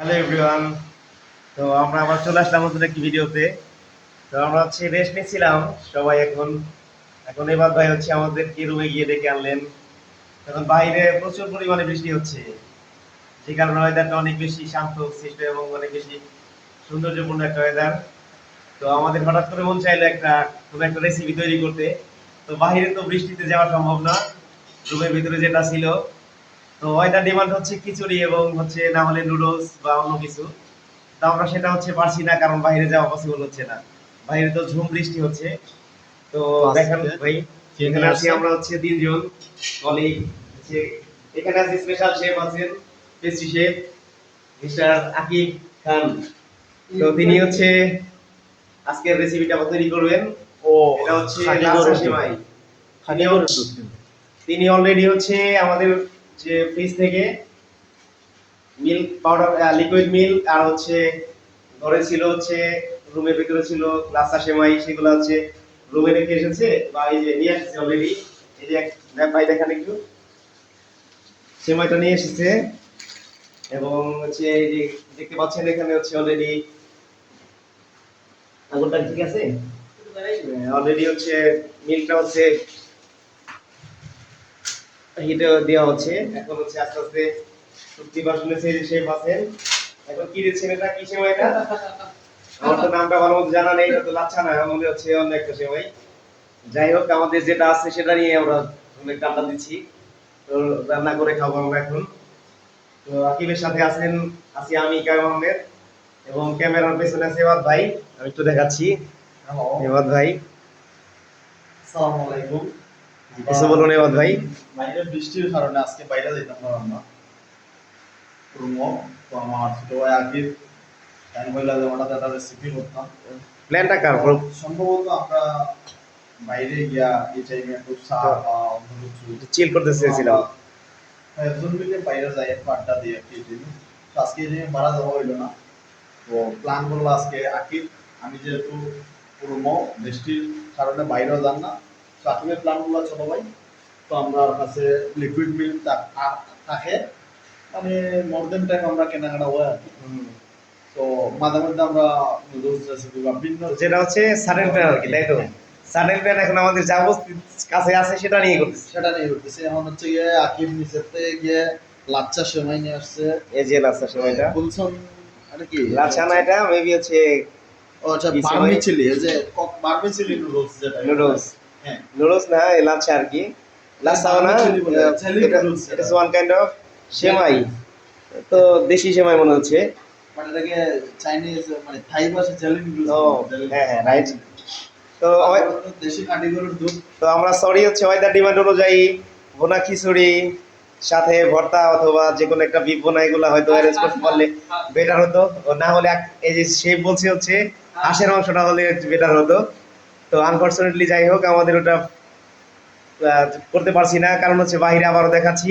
Hello everyone. তো আমরা আবার চলে আসলাম নতুন একটি ভিডিওতে। তো আমরা হচ্ছে রেস্ট নিচ্ছিলাম সবাই। এখন এখন এবার ভাই হচ্ছে আমাদেরকে রুমে গিয়ে ডেকে আনলেন। এখন বাইরে প্রচুর পরিমাণে বৃষ্টি হচ্ছে, যে কারণে ওয়েদারটা অনেক বেশি শান্ত শিষ্ট এবং অনেক বেশি সৌন্দর্যপূর্ণ একটা ওয়েদার। তো আমাদের হঠাৎ করে মন চাইলো কোনো একটা রেসিপি তৈরি করতে। তো বাইরে তো বৃষ্টিতে যাওয়া সম্ভব না, রুমের ভিতরে যেটা ছিল। তো ওয়েদার ডিমান্ড হচ্ছে খিচুড়ি এবং হচ্ছে না হলে নুডলস বা অন্য কিছু। তো আমরা সেটা হচ্ছে পারছি না, কারণ বাইরে যাওয়া পসিবল হচ্ছে না। বাইরে তো ঝুম বৃষ্টি হচ্ছে। তো দেখেন ভাই, এখানে আছি আমরা হচ্ছে তিনজন কলিগ। হচ্ছে এখানে আছে স্পেশাল শেফ আছেন, পেস্ট্রি শেফ মিস্টার আকিব খান। তো তিনি হচ্ছে আজকের রেসিপিটা তৈরি করবেন। ও এটা হচ্ছে লাচ্ছা সেমাই। তিনি অলরেডি হচ্ছে আমাদের যে ফ্রিজ থেকে মিল্ক পাউডার, লিকুইড মিল্ক, আর হচ্ছে ঘরে ছিল হচ্ছে রুমের ভিতরে ছিল লাচ্ছা সেমাই, সেগুলো হচ্ছে রুমে রেখে এসেছে বা এই যে নিয়ে এসেছে অলরেডি। এই যে ভাই দেখেন একটু, সেমাইটা নিয়ে এসেছে। এবং হচ্ছে এই যে দেখতে পাচ্ছেন এখানে হচ্ছে অলরেডি আগুনটা ঠিক আছে, অলরেডি হচ্ছে মিল্কটা হচ্ছে হিটে দেওয়া হচ্ছে। এখন হচ্ছে আস্তে আস্তে 50% শেফ আছেন। এখন কি দিচ্ছেন, এটা কি সেমাই? এটা আমার তো নামটা ভালো মতো জানা নেই। এটা তো লাচ্ছা না, মনে হচ্ছে অন্য একটা সেমাই। যাই হোক, আমাদের যেটা আছে সেটা নিয়ে আমরা অনেক টাটা দিচ্ছি। তো রান্না করে খাবো আমরা এখন। তো আকিবের সাথে আছি আমি, কায়ম আহমেদ, এবং ক্যামেরার পেছনে আছে এবাদ ভাই। আমি একটু দেখাচ্ছি, এবাদ ভাই। আসসালামু আলাইকুম। কিছু বলুন এবাদ ভাই। বাইরে বৃষ্টির কারণে আজকে বাইরে যেতাম না আমরা রুমও। তো আমার ছোট ভাই আকিব টাইম হইলে হঠাৎ একটা রেসিপি করতাম। প্ল্যানটা কার? সম্ভবত আমরা বাইরে গিয়া এই টাইমে একটু চা বা অন্য কিছু চিল করতে চেয়েছিলাম। একজন মিলে বাইরে যাই একটু আড্ডা দিয়ে আর কি। তো আজকে এই টাইমে বাড়া যাওয়া হইলো না। তো প্ল্যান করলো আজকে আকিব, আমি যেহেতু রুমও বৃষ্টির কারণে বাইরেও যান না, তো আকিবের প্ল্যান করলো ছোট ভাই। তো আমরা কাছে লিকুইড মিল্ক থাকে, মানে মোর দেন টাইম আমরা কেনাকাটা হয় আর কি। তো মাঝে মধ্যে আমরা নুডলস রেসিপি বা ভিন্ন যেটা হচ্ছে সাডেন প্ল্যান আর কি, তাই তো? সাডেন প্ল্যান এখন আমাদের যা কাছে আছে সেটা নিয়ে করতেছি। সেটা নিয়ে করতেছি। এখন হচ্ছে গিয়ে আকিব নিচের থেকে গিয়ে লাচ্চা সেমাই নিয়ে আসছে। এই যে লাচ্ছা সেমাইটা, কুলসন এটা কি লাচ্ছা না, এটা মেবি হচ্ছে ও আচ্ছা বার্মি চিলি, এই যে বার্মি চিলি নুডলস যেটা নুডলস। হ্যাঁ, নুডলস না, এই লাচ্ছা আর কি। লাচ্ছাও না, এটা ইজ ওয়ান কাইন্ড অফ সেমাই। তো দেশি সেমাই মনে হচ্ছে। মানে এটাকে চাইনিজ মানে থাই ভাষায় জেলি নুডলস। ও হ্যাঁ হ্যাঁ, রাইট। তো দেশি খাঁটি গরুর দুধ। তো আমরা সরি হচ্ছে ওয়েদার ডিমান্ড অনুযায়ী ভুনা খিচুড়ি সাথে ভর্তা অথবা যে কোনো একটা বিপ ভুনা এগুলো হয়তো অ্যারেঞ্জ করতে পারলে বেটার হতো। না হলে এই যে শেফ বলছে হচ্ছে হাঁসের মাংসটা হলে বেটার হতো। তো আনফরচুনেটলি যাই হোক, আমাদের ওটা করতে পারছি না, কারণ হচ্ছে বাইরে আবারও দেখাচ্ছি।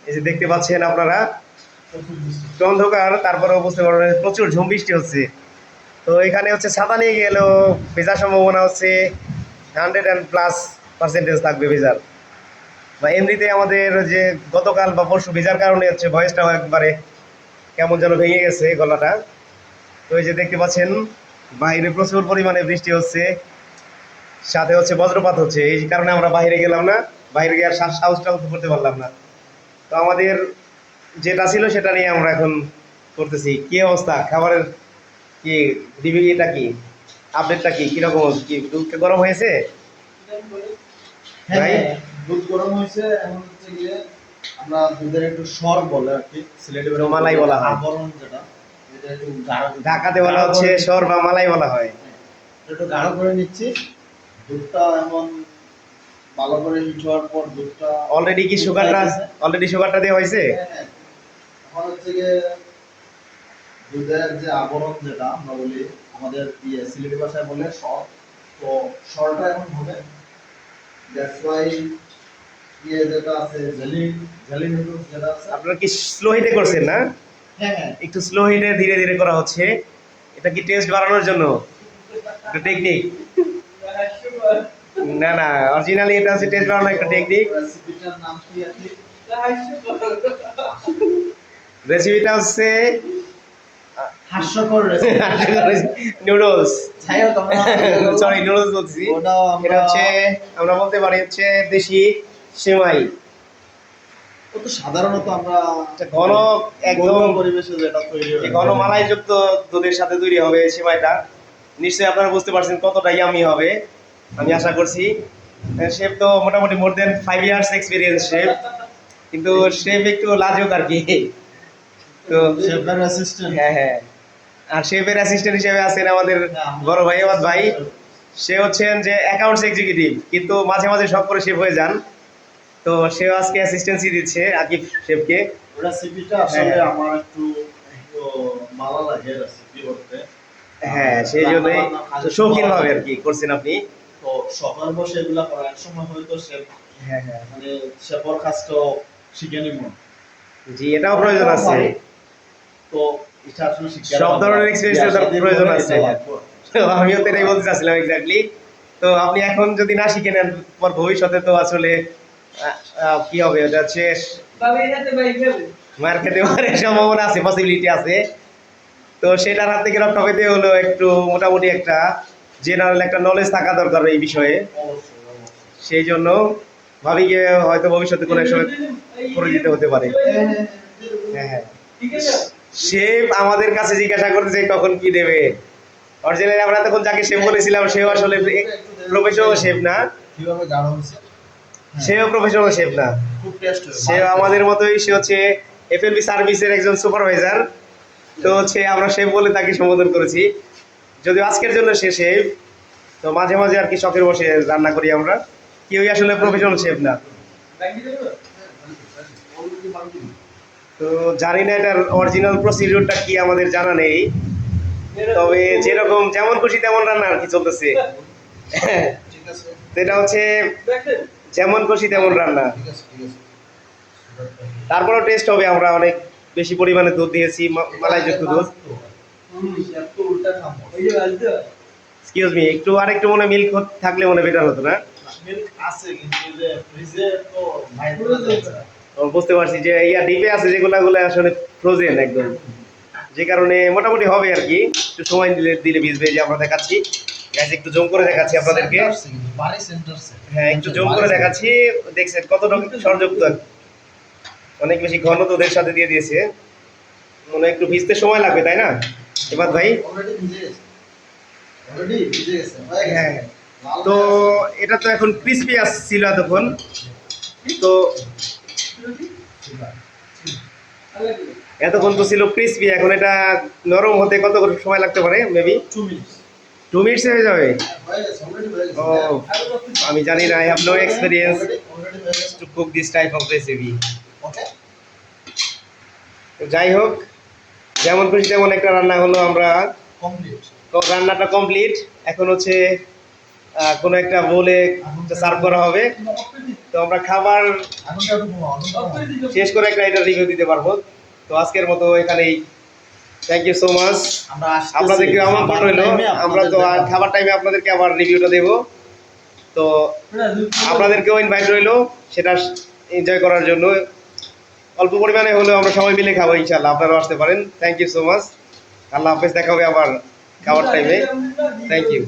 এই যে দেখতে পাচ্ছেন আপনারা, অন্ধকার, তারপরেও বুঝতে পারবেন প্রচুর ঝুম বৃষ্টি হচ্ছে। তো এখানে হচ্ছে ছাতা নিয়ে গেলেও ভেজার সম্ভাবনা হচ্ছে 100+ থাকবে ভেজার। বা এমনিতে আমাদের যে গতকাল বা পরশু ভেজার কারণে হচ্ছে ভয়েসটাও একবারে কেমন যেন ভেঙে গেছে গলাটা। তো এই যে দেখতে পাচ্ছেন বাইরে প্রচুর পরিমাণে বৃষ্টি হচ্ছে, সাথে হচ্ছে বজ্রপাত হচ্ছে। এই কারণে আমরা বাইরে গেলাম না, বাইরে গিয়ে আর সাহসটাও করতে পারলাম না। তো আমাদের যেটা ছিল সেটা নিয়ে আমরা এখন করতেছি। কি অবস্থা খাবারের? কি দিবি, এটা কি আপডেটটা কি কিরকম? কি দুধ গরম হয়েছে? হ্যাঁ, দুধ গরম হয়েছে। এখন হচ্ছে গিয়ে আমরা দুধের একটু সর বলে আর কি, সিলেটে মালাই বলা হয়, আবরণ যেটা, এটা একটু ঢাকাতে বলা হচ্ছে সর বা মালাই বলা হয়। একটু গাঢ় করে নিচ্ছি। দুধটা এমন ভালো করে হিট হওয়ার পর দুধটা অলরেডি সুগারটা দেওয়া হয়েছে। এখন হচ্ছে গিয়ে দুধের যে আবরণ যেটা আমরা বলি, আমাদের সিলেটি ভাষায় বলে সর। তো সরটা এখন হবে, দ্যাটস ওয়াই যেটা আছে জেলি নুডলস যেটা আছে। আপনারা কি স্লো হিটে করছেন না? হ্যাঁ হ্যাঁ, একটু স্লো হিটে ধীরে ধীরে করা হচ্ছে। এটা কি টেস্ট বাড়ানোর জন্য একটা টেকনিক? না না, অরিজিনালি এটা হচ্ছে টেস্ট বাড়ানোর একটা টেকনিক। রেসিপিটার নাম কি আছে? রেসিপিটা হচ্ছে হাস্যকর নুডলস, যাই হোক আমরা সরি নুডলস বলছি, ওটাও এটা হচ্ছে আমরা বলতে পারি হচ্ছে দেশি সেমাই। ও তো সাধারণত আমরা এটা ঘন একদম ঘরোয়া পরিবেশে যেটা তৈরি হয় ঘন মালাইযুক্ত দুধের সাথে তৈরি হবে সেমাইটা। নিশ্চয়ই আপনারা বুঝতে পারছেন কতটা ইয়ামি হবে, আমি আশা করছি। শেফ তো মোটামুটি মোর দেন 5 ইয়ার্স এক্সপিরিয়েন্স শেফ, কিন্তু শেফ একটু লাজুক আর কি। তো শেফের অ্যাসিস্ট্যান্ট হ্যাঁ হ্যাঁ, আর শেফের অ্যাসিস্ট্যান্ট হিসেবে আছেন আমাদের বড় ভাই এমাদ ভাই। সে হচ্ছেন যে অ্যাকাউন্টস এক্সিকিউটিভ, কিন্তু মাঝে মাঝে সব করে শেফ হয়ে যান। তো সেও আজকে অ্যাসিস্ট্যান্সি দিচ্ছে আকিব শেফকে। রেসিপিটা আসলে হ্যাঁ। আমার একটু ভালো লাগে রেসিপি করতে। হ্যাঁ, সেই জন্যই শৌখিন ভাবে আর কি করছেন আপনি। তো সকাল বসে এগুলা করা এক সময় হয়তো শেফ হ্যাঁ হ্যাঁ, মানে শেফর কাজটা শিখে নিব। জি এটাও প্রয়োজন আছে। তো এটা আসলে শিখে সব ধরনের experience এর প্রয়োজন আছে। তো আমিও তো এটাই বলতে চাচ্ছিলাম এক্স্যাক্টলি। তো আপনি এখন যদি না শিখে নেন, পর ভবিষ্যতে তো আসলে কি হবে, এটা হচ্ছে মার খেতে পারে সম্ভাবনা আছে, পসিবিলিটি আছে। তো সেটার হাত থেকে রক্ষা পেতে হলো একটু মোটামুটি একটা জেনারেল একটা নলেজ থাকা দরকার এই বিষয়ে। সেই জন্য ভাবি যে হয়তো ভবিষ্যতে কোনো এক সময় করে দিতে হতে পারে। হ্যাঁ হ্যাঁ, শেফ আমাদের কাছে জিজ্ঞাসা করতেছে কখন কি দেবে। অরিজিনালি আমরা তখন যাকে শেফ বলেছিলাম সেও আসলে প্রফেশনাল শেফ না, কিভাবে গাঢ় হচ্ছে সেও প্রফেশনাল শেফ না, খুব টেস্ট সে আমাদের মতোই, সে হচ্ছে এফএলবি সার্ভিসের একজন সুপারভাইজার। তো হচ্ছে আমরা শেফ বলে তাকে সম্বোধন করেছি, যদিও আজকের জন্য সে শেফ। তো মাঝে মাঝে আর কি শখের বসে রান্না করি আমরা, কেউই আসলে প্রফেশনাল শেফ না। তো জানি না এটার অরিজিনাল প্রসিডিউরটা কি, আমাদের জানা নেই। তবে যেরকম যেমন খুশি তেমন রান্না আর কি চলতেছে। ঠিক আছে এটা হচ্ছে যেমন খুশি তেমন রান্না। ঠিক আছে তারপরেও টেস্ট হবে, আমরা অনেক বেশি পরিমাণে দুধ দিয়েছি, মালাইযুক্ত দুধ। একটু উল্টা খাবো এক্সকিউজ মি, একটু আরেকটু মনে মিল্ক থাকলে মনে বেটার হতো না? মিল্ক আছে কিন্তু যে ফ্রিজে তো ভাইব্রেট যাচ্ছে না। বুঝতে পারছি যে ইয়া ডিপে আছে যেগুলো আসলে ফ্রোজেন একদম, যে কারণে মোটামুটি হবে আর কি। একটু সময় দিলে দিলে ভিজবে, যে আমরা দেখাচ্ছি গ্যাস, একটু জুম করে দেখাচ্ছি আপনাদেরকে। বাড়ি সেন্টারসে হ্যাঁ, একটু জুম করে দেখাচ্ছি, দেখছেন কতটা সরযুক্ত, অনেক বেশি ঘন দুধের সাথে দিয়ে দিয়েছে। মনে হয় একটু ভিজতে সময় লাগবে, তাই না এবার ভাই? অলরেডি ভিজে গেছে অলরেডি ভিজে গেছে হয়ে গেছে। হ্যাঁ, তো এটা তো এখন ক্রিস্পি আসছিল এতক্ষণ। তো এতক্ষণ তো ছিল ক্রিস্পি, এখন এটা নরম হতে কত সময় লাগতে পারে? মেবি 2 মিনিটস 2 মিনিটস হয়ে যাবে। হয়ে গেছে অলরেডি হয়ে গেছে ও, আমি জানি না, I have no experience already হয়ে গেছে to cook this type of recipe. Okay যাই হোক, যেমন খুশি তেমন একটা রান্না হলো, আমরা কমপ্লিট রান্নাটা কমপ্লিট। এখন হচ্ছে কোনো একটা বলে সার্ভ করা হবে। তো আমরা খাবার এখন তো একটু ঘুমাও শেষ করে একটা এটা রিভিউ দিতে পারবো। তো আজকের মতো এখানেই, থ্যাংক ইউ সো মাচ। আমরা আসতেছি আপনাদেরকে আমন্ত্রণ রইলো, আমরা তো আর খাবার টাইমে আপনাদেরকে আবার রিভিউটা দেবো। তো আপনাদেরকেও ইনভাইট রইলো সেটা এনজয় করার জন্য। অল্প পরিমাণে হলেও আমরা সবাই মিলে খাবো ইনশাল্লাহ, আপনারাও আসতে পারেন। থ্যাংক ইউ সো মাচ, আল্লাহ হাফেজ, দেখা হবে আবার খাবার টাইমে। Thank you.